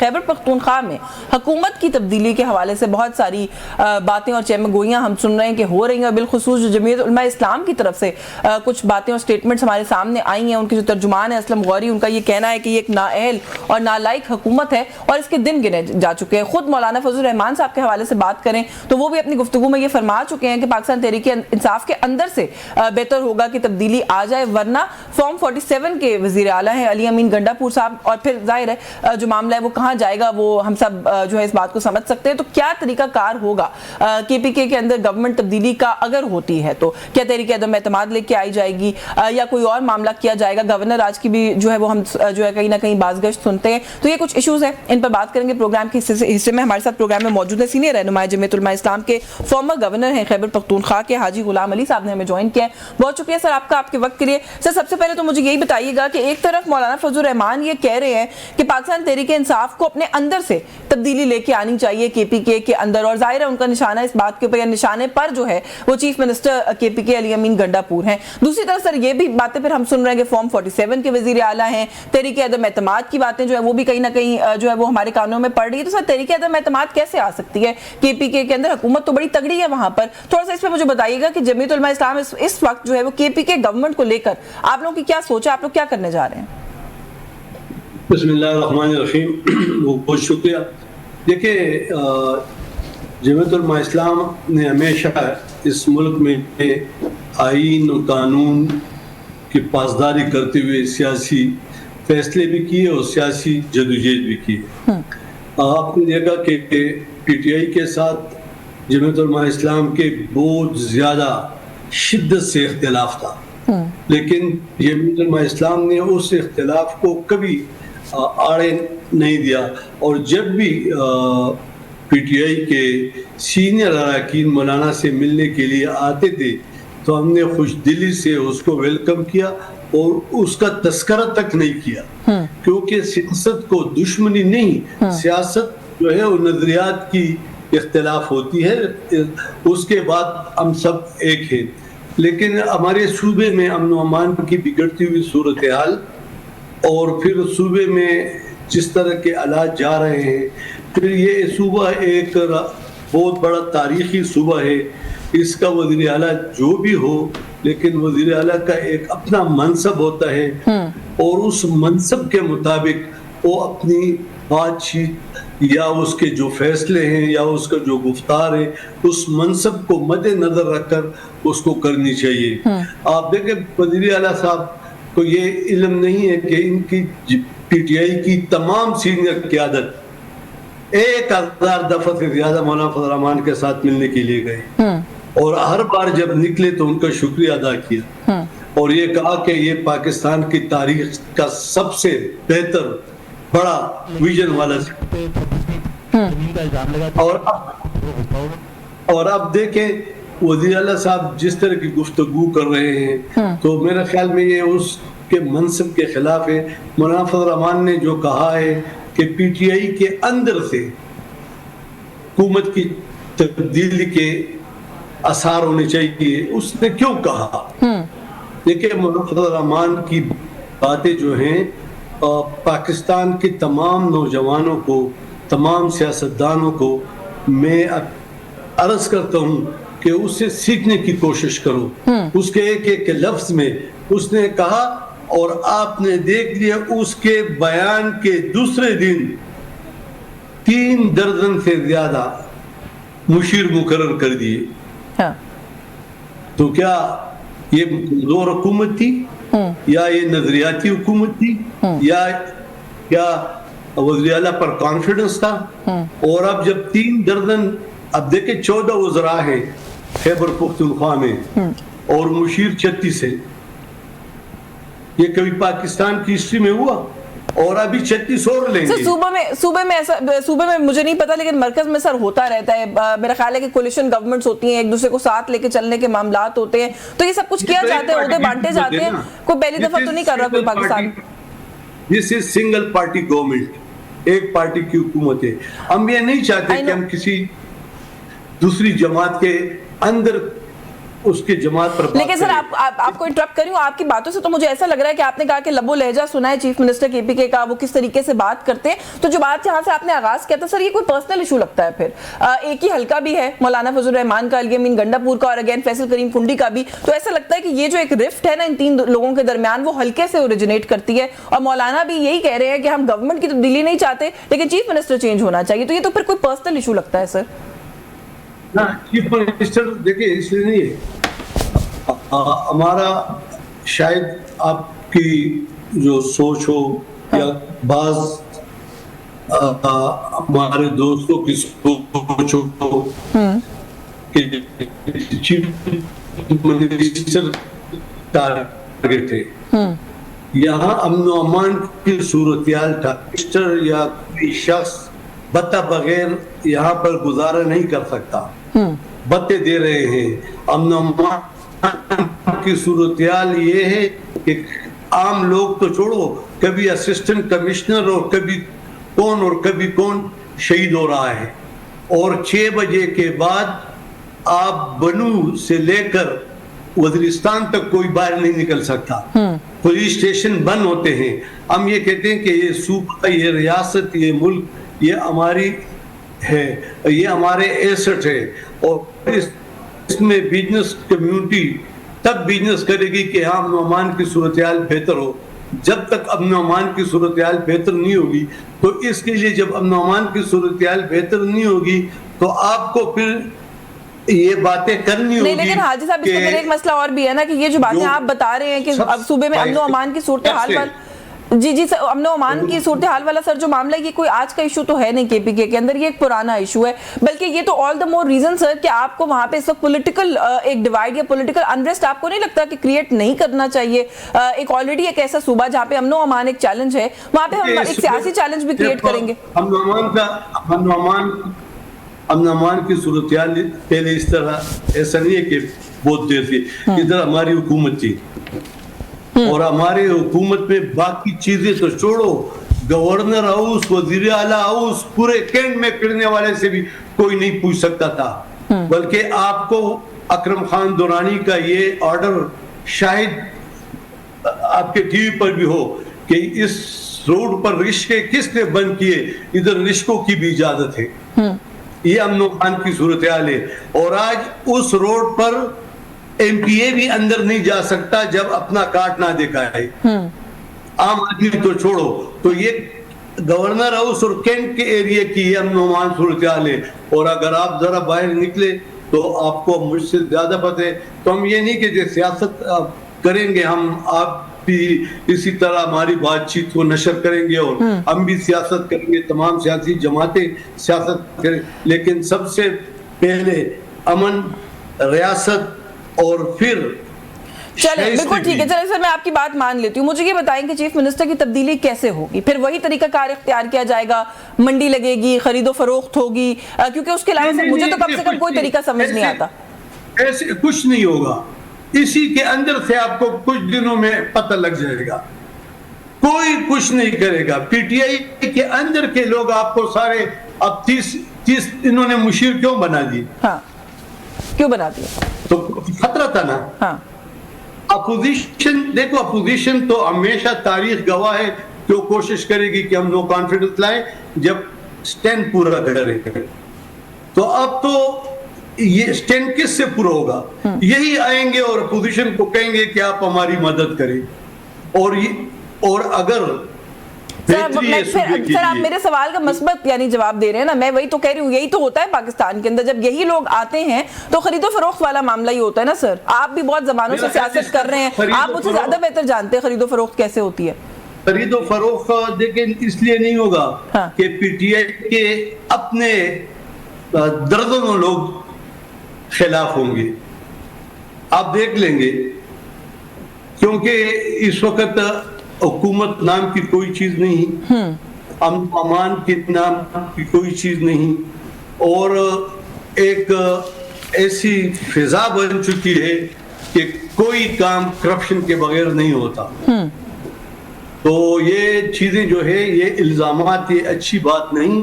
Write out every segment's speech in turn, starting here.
خیبر پختونخوا میں حکومت کی تبدیلی کے حوالے سے بہت ساری باتیں اور چہمہ گوئیاں ہم سن رہے ہیں کہ ہو رہی ہیں، اور بالخصوص جو جمعیت علماء اسلام کی طرف سے کچھ باتیں اور سٹیٹمنٹس ہمارے سامنے آئی ہیں۔ ان کے جو ترجمان ہیں اسلم غوری، ان کا یہ کہنا ہے کہ یہ ایک نااہل اور نالائق حکومت ہے اور اس کے دن گنے جا چکے ہیں۔ خود مولانا فضل الرحمان صاحب کے حوالے سے بات کریں تو وہ بھی اپنی گفتگو میں یہ فرما چکے ہیں کہ پاکستان تحریک انصاف کے اندر سے بہتر ہوگا کہ تبدیلی آ جائے، ورنہ فارم 47 کے وزیر اعلیٰ ہیں علی امین گنڈا پور صاحب، اور پھر ظاہر ہے جو معاملہ ہے وہ کہاں جائے گا وہ ہم سب جو ہے اس بات کو سمجھ سکتے ہیں۔ تو کیا طریقہ کار ہوگا کے پی کے اندر گورنمنٹ تبدیلی کا اگر ہوتی ہے تو کیا تحریک عدم اعتماد لے کے آئی جائے گی یا کوئی اور معاملہ کیا جائے گا؟ گورنر آج کی بھی جو ہے وہ ہم جو ہے کہیں نہ کہیں بازگشت سنتے ہیں، تو یہ کچھ ایشوز ہیں، ان پر بات کریں گے پروگرام کے حصے میں۔ ہمارے ساتھ پروگرام میں موجود ہے سینئر رہنما جمعیت علماء اسلام کے فارمر گورنر ہیں خیبر پختونخوا کے حاجی غلام علی صاحب نے ہمیں جوائن کیا ہے۔ بہت شکریہ سر آپ کا، آپ کے وقت کے لیے۔ سر سب سے پہلے تو مجھے یہی بتائیے گا کہ ایک طرف مولانا فضل الرحمان یہ کہہ رہے ہیں کہ پاکستان تحریک انصاف کو اپنے اندر سے تبدیلی لے کے آنی چاہیے کے پی کے اندر، اور ظاہر ہے ان کا نشانہ اس بات کے اوپر یا نشانے پر جو ہے وہ چیف منسٹر کے پی کے علی امین گنڈا پور ہیں۔ دوسری طرف سر یہ بھی باتیں پھر ہم سن رہے ہیں کہ فارم 47 کے وزیر اعلیٰ ہیں، تحریک عدم اعتماد کی باتیں جو ہے وہ بھی کہیں نہ کہیں جو ہے وہ ہمارے کانوں میں پڑ رہی ہے۔ تو سر تحریک عدم اعتماد کیسے آ سکتی ہے کے پی کے اندر؟ حکومت تو بڑی تگڑی ہے وہاں پر، تھوڑا سا اس پہ مجھے بتائیے گا کہ جمعیت علماء اسلام اس وقت جو ہے وہ کے پی کے گورنمنٹ کو لے کر آپ لوگوں کی کیا سوچ ہے، آپ لوگ کیا کرنے جا رہے ہیں؟ بسم اللہ الرحمن الرحیم، بہت شکریہ۔ دیکھیں، جمعیت علماء اسلام نے ہمیشہ اس ملک میں آئین و قانون کی پاسداری کرتے ہوئے سیاسی فیصلے بھی کیے اور سیاسی جدوجہد بھی کی۔ آپ نے دیکھا کہ پی ٹی آئی کے ساتھ جمعیت علماء اسلام کے بہت زیادہ شدت سے اختلاف تھا، لیکن جمعیت علماء اسلام نے اس اختلاف کو کبھی آڑے نہیں دیا، اور جب بھی پی ٹی آئی کے سینئر اراکین مولانا سے ملنے کے لیے آتے تھے تو ہم نے خوش دلی سے اس کو ویلکم کیا اور اس کا تذکرہ تک نہیں کیا، کیونکہ سیاست کو دشمنی نہیں، سیاست جو ہے وہ نظریات کی اختلاف ہوتی ہے، اس کے بعد ہم سب ایک ہیں۔ لیکن ہمارے صوبے میں امن و امان کی بگڑتی ہوئی صورتحال اور پھر صوبے میں جس طرح کے حالات جا رہے ہیں، پھر یہ صوبہ ایک بہت بڑا تاریخی صوبہ ہے، اس کا وزیر اعلیٰ جو بھی ہو، لیکن وزیر اعلیٰ کا ایک اپنا منصب ہوتا ہے اور اس منصب کے مطابق وہ اپنی بات چیت یا اس کے جو فیصلے ہیں یا اس کا جو گفتار ہے اس منصب کو مد نظر رکھ کر اس کو کرنی چاہیے۔ آپ دیکھیں وزیر اعلیٰ صاحب کو یہ علم نہیں ہے کہ ان کی پی ٹی آئی کی تمام سینئر قیادت 1000 دفعہ سے زیادہ مولانا فضل الرحمان کے ساتھ ملنے کے لیے گئے، اور ہر بار جب نکلے تو ان کا شکریہ ادا کیا اور یہ کہا کہ یہ پاکستان کی تاریخ کا سب سے بہتر بڑا ویژن والا اور اب دیکھیں وزیر اعلیٰ صاحب جس طرح کی گفتگو کر رہے ہیں تو میرے خیال میں یہ اس کے منصب کے خلاف ہے۔ مولانا فضل الرحمان نے جو کہا ہے کہ پی ٹی آئی کے اندر سے حکومت کی تبدیلی کے آثار ہونے چاہیے، اس نے کیوں کہا؟ دیکھیں مولانا فضل الرحمان کی باتیں جو ہیں پاکستان کے تمام نوجوانوں کو، تمام سیاستدانوں کو میں عرض کرتا ہوں کہ اس سے سیکھنے کی کوشش کرو۔ اس کے ایک ایک لفظ میں اس نے کہا، اور آپ نے دیکھ لیا اس کے بیان کے دوسرے دن 3 درجن سے زیادہ مشیر مقرر کر دیے۔ تو کیا یہ کمزور حکومت تھی یا یہ نظریاتی حکومت تھی یا کیا وزیر اعلیٰ پر کانفیڈنس تھا؟ اور اب جب 3 درجن، اب دیکھیں 14 وزراء ہیں خیبر پختونخوا میں اور مشیر 36 ہے، یہ کبھی پاکستان کی ہسٹری میں ہوا؟ اور ابھی 36 اور لیں گے۔ صوبے میں مجھے نہیں پتا، لیکن مرکز میں سر ہوتا رہتا ہے، میرا خیال ہے کہ کولیشن گورنمنٹس ہوتی ہیں، ایک دوسرے کو ساتھ لے کے چلنے کے معاملات ہوتے ہیں، تو یہ سب کچھ کیا جاتا ہے، عہدے بانٹے جاتے ہیں، کوئی پہلی دفعہ تو نہیں کر رہا کوئی Pakistan. This is single party government، ایک پارٹی کی حکومت ہے۔ ہم یہ نہیں چاہتے کہ ہم کسی دوسری جماعت کے اندر اس کی جماعت پر بات لیکن سر آپ کو انٹرپٹ کر رہی ہوں، آپ کی باتوں سے تو مجھے ایسا لگ رہا ہے کہ آپ نے کہا کہ لب و لہجہ سنا ہے چیف منسٹر کے پی کے کا، وہ کس طریقے سے بات کرتے ہیں، تو جو بات جہاں سے آپ نے آغاز کیا تھا سر، یہ کوئی پرسنل ایشو لگتا ہے پھر ایک ہی حلقہ بھی ہے مولانا فضل الرحمان کا، علی امین گنڈا پور کا، اور اگین فیصل کریم کنڈی کا بھی، تو ایسا لگتا ہے کہ یہ جو ایک رفٹ ہے نا ان تین لوگوں کے درمیان، وہ حلقے سے اوریجنیٹ کرتی ہے، اور مولانا بھی یہی کہہ رہے ہیں کہ ہم گورنمنٹ کی تبدیلی نہیں چاہتے لیکن چیف منسٹر چینج ہونا چاہیے، تو یہ تو پھر کوئی پرسنل ایشو لگتا ہے سر؟ چیف منسٹر دیکھیں اس لیے نہیں ہے، ہمارا شاید آپ کی جو سوچ ہو یا بعض ہمارے دوستوں کی سوچ ہو کہ چیف منسٹر ٹارگٹ ہے، یہاں امن و امان کی صورتحال منسٹر یا کوئی شخص بتا بغیر یہاں پر گزارا نہیں کر سکتا، بتے دے رہے ہیں۔ امن و امان کی صورتحال یہ ہے کہ عام لوگ تو چھوڑو، کبھی اسسٹنٹ کمشنر اور کبھی کون شہید ہو رہا ہے، اور 6 بجے کے بعد آپ بنو سے لے کر وزیرستان تک کوئی باہر نہیں نکل سکتا، پولیس اسٹیشن بند ہوتے ہیں۔ ہم یہ کہتے ہیں کہ یہ صوبہ، یہ ریاست، یہ ملک، یہ ہماری ہے، یہ ہمارے ایسٹ ہے، اور اس میں بزنس کمیونٹی تب بزنس کرے گی کہ امن و امان کی صورتحال بہتر ہو۔ جب تک امن و امان کی صورتحال بہتر نہیں ہوگی، تو اس کے لیے جب امن و امان کی صورتحال بہتر نہیں ہوگی تو آپ کو پھر یہ باتیں کرنی ہوگی۔ لیکن حاجی صاحب اس میں ایک مسئلہ اور بھی ہے نا کہ یہ جو باتیں آپ بتا رہے ہیں کہ اب صوبے میں امن و امان کی صورتحال جی سر، امن و امان کی صورتحال والا سر جو معاملہ ہے، یہ کوئی آج کا ایشو تو ہے نہیں کے پی کے اندر، یہ ایک پرانا ایشو ہے، بلکہ یہ تو آل دا مور ریزن سر کہ آپ کو وہاں پہ اس وقت پولیٹیکل ایک ڈیوائیڈ یا پولیٹیکل انریسٹ آپ کو نہیں لگتا کہ کریٹ نہیں کرنا چاہیے؟ ایک آلریڈی ایک ایسا صوبہ جہاں پہ امن و امان ایک چیلنج ہے، وہاں پہ ہم ایک سیاسی چیلنج بھی کریٹ کریں گے۔ امن و امان کی صورتحال پہلے اس طرح ایسا نہیں ہے کہ بہت دیر تھی، ادھر ہماری حکومت تھی، اور ہماری حکومت میں باقی چیزیں تو چھوڑو، گورنر ہاؤس، وزیر اعلیٰ ہاؤس، پورے کینٹ میں پھرنے والے سے بھی کوئی نہیں پوچھ سکتا تھا، بلکہ آپ کو اکرم خان دورانی کا یہ آرڈر شاید آپ کے ٹی وی پر بھی ہو کہ اس روڈ پر رشکے کس نے بند کیے، ادھر رشکوں کی بھی اجازت ہے، یہ امن و امان کی صورتحال ہے۔ اور آج اس روڈ پر ایم پی اے بھی اندر نہیں جا سکتا جب اپنا کارڈ نہ دکھائے، عام آدمی تو چھوڑو، تو یہ گورنر ہاؤس اور کینٹ کے ایریا کی یہ امن و امان صورتحال ہے، اور اگر آپ ذرا باہر نکلے تو آپ کو مجھ سے زیادہ پتہ ہے۔ تو ہم یہ نہیں کہ سیاست کریں گے، ہم آپ بھی اسی طرح ہماری بات چیت کو نشر کریں گے، اور ہم بھی سیاست کریں گے، تمام سیاسی جماعتیں سیاست کریں، لیکن سب سے پہلے امن، ریاست، اور پھر چلیں بالکل ٹھیک ہے۔ چلیں سر میں آپ کی بات مان لیتی ہوں، مجھے یہ بتائیں کہ چیف منسٹر کی تبدیلی کیسے ہوگی؟ پھر وہی طریقہ کار اختیار کیا جائے گا، منڈی لگے گی، خرید و فروخت ہوگی؟ کیونکہ اس کے علاوہ سے مجھے تو کم سے کم کوئی طریقہ سمجھ نہیں آتا۔ ایسے کچھ نہیں ہوگا، اسی کے اندر سے آپ کو کچھ دنوں میں پتہ لگ جائے گا، کوئی کچھ نہیں کرے گا۔ پی ٹی آئی کے اندر کے لوگ آپ کو سارے اب 30 انہوں نے مشیر کیوں بنا دی؟ ہاں کیوں بنا دیا؟ تو خطرہ تھا نا۔ ہاں اپوزیشن دیکھو، اپوزیشن تو ہمیشہ تاریخ گواہ ہے کہ وہ کوشش کرے گی کہ ہم نو کانفیڈنس لائیں جب سٹینڈ پورا کریں، تو اب تو یہ سٹینڈ کس سے پورا ہوگا؟ یہی آئیں گے اور اپوزیشن کو کہیں گے کہ آپ ہماری مدد کریں، اور اگر سر آپ میرے سوال کا مثبت یعنی جواب دے رہے ہیں نا، میں وہی تو کہہ رہی ہوں، یہی تو ہوتا ہے پاکستان کے اندر، جب یہی لوگ آتے ہیں تو خرید و فروخت والا معاملہ ہی ہوتا ہے نا سر۔ آپ بھی بہت زمانوں سے سیاست کر رہے ہیں، آپ مجھ سے زیادہ بہتر جانتے ہیں خرید و فروخت کیسے ہوتی ہے۔ خرید و فروخت دیکھیں اس لیے نہیں ہوگا کہ پی ٹی آئی کے اپنے درجنوں لوگ خلاف ہوں گے، آپ دیکھ لیں گے، کیونکہ اس وقت حکومت نام کی کوئی چیز نہیں، امن و امان کے نام کی کوئی چیز نہیں، اور ایک ایسی فضا بن چکی ہے کہ کوئی کام کرپشن کے بغیر نہیں ہوتا۔ تو یہ چیزیں جو ہے، یہ الزامات، یہ اچھی بات نہیں،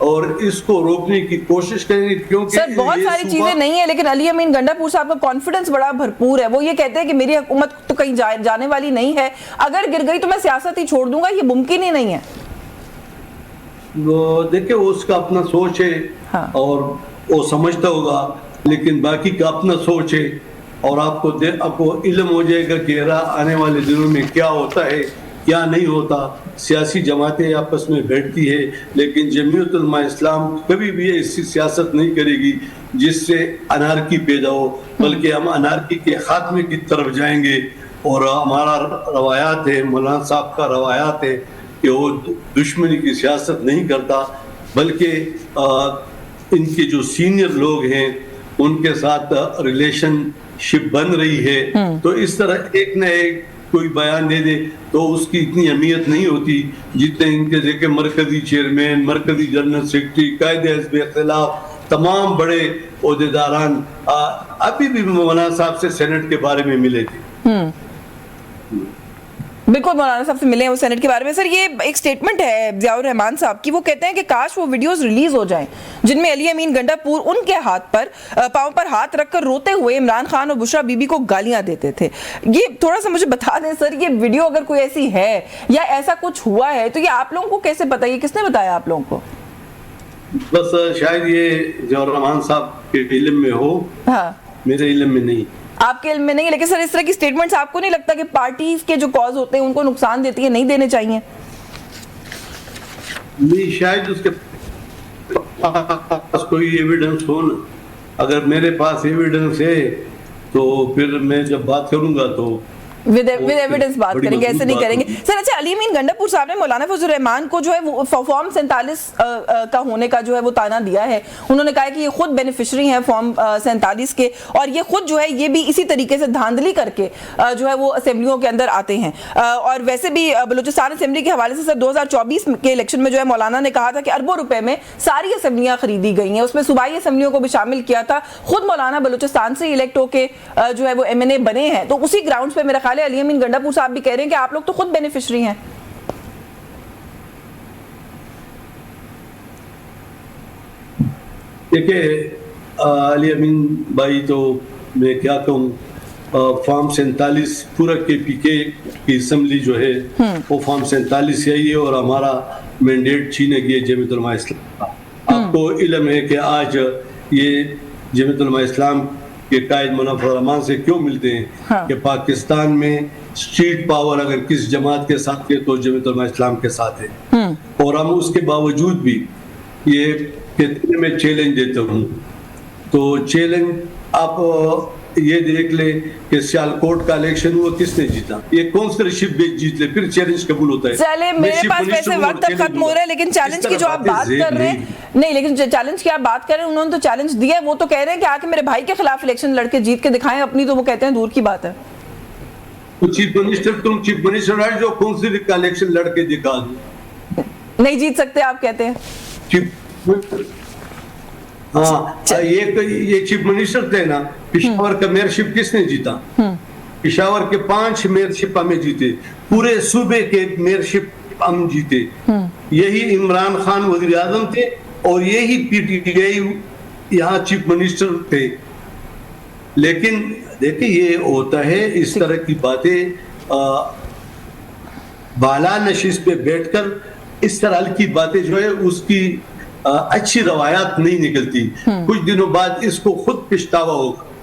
اور اس کو روکنے کی کوشش کریں گے, کیونکہ سر بہت ساری چیزیں نہیں ہیں, لیکن علی امین گنڈا پور صاحب کا کانفیڈنس بڑا بھرپور ہے. وہ یہ کہتے ہیں کہ میری حکومت تو کہیں جانے والی نہیں ہے, اگر گر گئی تو میں سیاست ہی چھوڑ دوں گا, یہ ممکن ہی نہیں ہے. دیکھیں اس کا اپنا سوچ ہے اور وہ سمجھتا ہوگا, لیکن باقی کا اپنا سوچ ہے, اور آپ کو علم ہو جائے گا کہ آنے والے دنوں میں کیا ہوتا ہے کیا نہیں ہوتا. سیاسی جماعتیں آپس میں بیٹھتی ہے, لیکن جمعیت علماء اسلام کبھی بھی ایسی سیاست نہیں کرے گی جس سے انارکی پیدا ہو, بلکہ ہم انارکی کے خاتمے کی طرف جائیں گے. اور ہمارا روایات ہے, مولانا صاحب کا روایات ہے کہ وہ دشمنی کی سیاست نہیں کرتا, بلکہ ان کے جو سینئر لوگ ہیں ان کے ساتھ ریلیشن شپ بن رہی ہے. تو اس طرح ایک نہ ایک کوئی بیان دے دے تو اس کی اتنی اہمیت نہیں ہوتی جتنے ان کے دیکھیں مرکزی چیئرمین, مرکزی جنرل سیکرٹری, قائد حزب اختلاف, تمام بڑے عہدیداران ابھی بھی مولانا صاحب سے سینٹ کے بارے میں ملے تھے. بالکل مولانا صاحب سے ملے ہیں وہ سینٹ کے بارے میں. سر یہ ایک سٹیٹمنٹ ہے ضیاء الرحمان صاحب کی, وہ کہتے ہیں کہ کاش وہ ویڈیوز ریلیز ہو جائیں جن میں علی امین گنڈا پور ان کے ہاتھ پر پاؤں پر ہاتھ رکھ کر روتے ہوئے عمران خان اور بشرا بی بی کو گالیاں دیتے تھے. یہ تھوڑا سا مجھے بتا دیں سر, یہ ویڈیو اگر کوئی ایسی ہے یا ایسا کچھ ہوا ہے تو یہ آپ لوگوں کو کیسے پتا, یہ کس نے بتایا آپ لوگوں کو؟ بس شاید یہ ضیاء الرحمان صاحب کے علم میں ہو, میرے علم میں نہیں. آپ کے علم میں نہیں, لیکن سر اس طرح کی سٹیٹمنٹس آپ کو نہیں لگتا کہ پارٹیز کے جو کاز ہوتے ہیں ان کو نقصان دیتی ہے, نہیں دینے چاہیے؟ نہیں, شاید اس کے پاس کوئی ایویڈنس ہو نا. اگر میرے پاس ایویڈنس ہے تو پھر میں جب بات کروں گا تو ود ایویڈنس بات کریں گے, ایسے نہیں کریں گے. سر اچھا, علی امین گنڈا پور صاحب نے مولانا فضل الرحمان کو جو ہے وہ فارم 47 کا ہونے کا جو ہے وہ تانا دیا ہے. انہوں نے کہا ہے کہ یہ خود بینیفیشری ہیں فارم 47 کے, اور یہ خود جو ہے یہ بھی اسی طریقے سے دھاندلی کر کے جو ہے وہ اسمبلیوں کے اندر آتے ہیں. اور ویسے بھی بلوچستان اسمبلی کے حوالے سے سر 2024 کے الیکشن میں جو ہے مولانا نے کہا تھا کہ اربوں روپے میں ساری اسمبلیاں خریدی گئی ہیں, اس میں صوبائی اسمبلیوں کو بھی شامل کیا تھا. خود مولانا بلوچستان سے الیکٹ ہو کے جو ہے وہ MNA بنے ہیں, تو اسی گراؤنڈز پہ میرا خیال علی امین گنڈا پور صاحب بھی کہہ رہے ہیں کہ آپ لوگ تو خود بینیفیشری ہیں. دیکھیں علی امین بھائی, تو میں کیا کہوں, فارم 47 پورا KPK کی اسمبلی جو ہے وہ فارم 47 سے آئی ہے, اور ہمارا مینڈیٹ چھینے گئے جمعیت علماء اسلام. آپ کو علم ہے کہ آج یہ جمعیت علماء اسلام کے قائد مولانا فضل الرحمان سے کیوں ملتے ہیں کہ پاکستان میں اسٹریٹ پاور اگر کس جماعت کے ساتھ ہے تو جمعیت علماء اسلام کے ساتھ ہے, اور ہم اس کے باوجود بھی یہ کہتے ہیں میں چیلنج دیتا ہوں. تو چیلنج آپ یہ دیکھ لیں کہ سیالکوٹ کا الیکشن ہوا, کس نے جیتا, یہ کون سی رشپ جیت لے, پھر چیلنج قبول ہوتا ہے. چلے میرے پاس ویسے وقت اب ختم ہو رہا ہے, لیکن چیلنج کی جو آپ بات کر رہے ہیں, نہیں لیکن چیلنج کی آپ بات کر رہے ہیں, انہوں نے تو چیلنج دیا ہے, وہ تو کہہ رہے ہیں کہ آ کے میرے بھائی کے خلاف الیکشن لڑ کے جیت کے دکھائیں اپنی, تو وہ کہتے ہیں دور کی بات ہے. چیف منسٹر, تم چیف منسٹر ہے جو کونسل کا الیکشن لڑ کے دکھا دو, نہیں جیت سکتے آپ کہتے ہیں. ہاں, یہ چیف منسٹر تھے نا, پشاور کا میئرشپ کس نے جیتا, پشاور کے 5 میئرشپ ہمیں جیتے, پورے صوبے کے میئرشپ ہم جیتے. یہی عمران خان وزیر اعظم تھے اور یہی PTI یہاں چیف منسٹر تھے. لیکن دیکھیں یہ ہوتا ہے اس طرح کی باتیں, بالا نشست پہ بیٹھ کر اس طرح کی باتیں جو ہے اس کی اچھی روایات نہیں نکلتی. کچھ دنوں بعد اس کو خود پچھتاوا ہوگا.